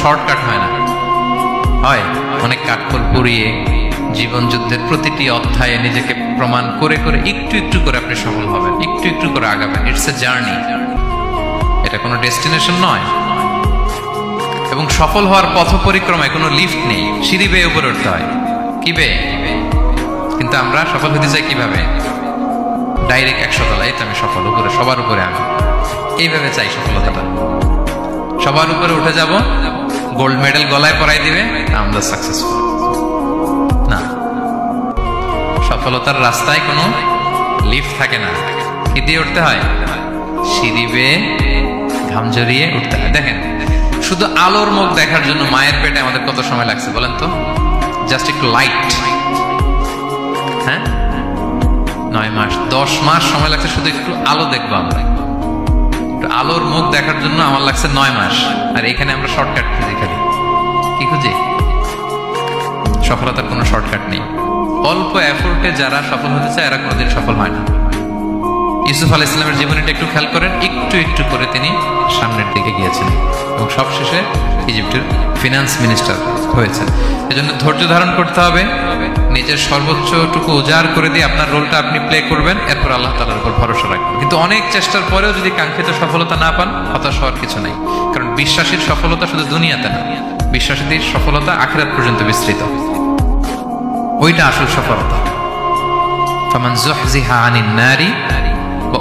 Shortcut হয় না, হয় অনেক কাঠখড় পুড়িয়ে জীবন যুদ্ধের প্রতিটি অধ্যায়ে নিজেকে প্রমাণ করে করে একটু একটু করে আপনি সফল হবেন, একটু একটু করে আগাবেন। ইটস এ জার্নি, এটা কোনো ডেস্টিনেশন নয়। এবং সফল হওয়ার পথ পরিক্রমায় কোনো লিফট নেই, সিঁড়ি বেয়ে উপরে উঠতে হয়। কি বেয়ে? কিন্তু আমরা সফল হতে চাই কিভাবে? ডাইরেক্ট 100 তলায় তো আমি সফল, উপরে সবার উপরে আমি, এইভাবে চাই সফলতাটা। সবার উপরে উঠে যাব, গোল্ড মেডেল গলায় পরাই দিবে, আমরা সাকসেসফুল না। সফলতার রাস্তায় কোনো লিফট থাকে না, কি দিয়ে উঠতে হয়? সিঁড়ি বেয়ে ঘাম জড়িয়ে উঠতে হয়। দেখেন, শুধু আলোর মুখ দেখার জন্য মায়ের পেটে আমাদের কত সময় লাগছে বলেন তো? জাস্ট একটু লাইট, হ্যাঁ 9 মাস 10 মাস সময় লাগছে শুধু একটু আলো দেখবো আমরা। একটু আলোর মুখ দেখার জন্য আমার লাগছে 9 মাস। আর এখানে আমরা শর্টকাট খুঁজি, খালি কি খুঁজি? সফলতার কোনো শর্টকাট নেই। অল্প এফোর্টে যারা সফল হতে চায় এরা কোনোদিন সফল হয় না। ইউসুফ আলাইহিস সালামের জীবনীটা একটু খেয়াল করেন, একটু একটু করে তিনি সামনের দিকে গিয়েছেন এবং সবশেষে ইজিপ্টের ফিনান্স মিনিস্টার হয়েছেন। এজন্য ধৈর্য ধারণ করতে হবে, নিজের সর্বোচ্চটুকু উজাড় করে দিয়ে আপনার রোলটা আপনি প্লে করবেন, এরপর আল্লাহ তাআলার উপর ভরসা রাখবেন। কিন্তু অনেক চেষ্টার পরেও যদি কাঙ্ক্ষিত সফলতা না পান, হতাশ হওয়ার কিছু নেই। কারণ বিশ্বাসীর সফলতা শুধু দুনিয়াতে না, বিশ্বাসীদের সফলতা আখিরাত পর্যন্ত বিস্তৃত। ওইটা আসল সফলতা। ফামান যুহজিহা আনিন নারি ওয়া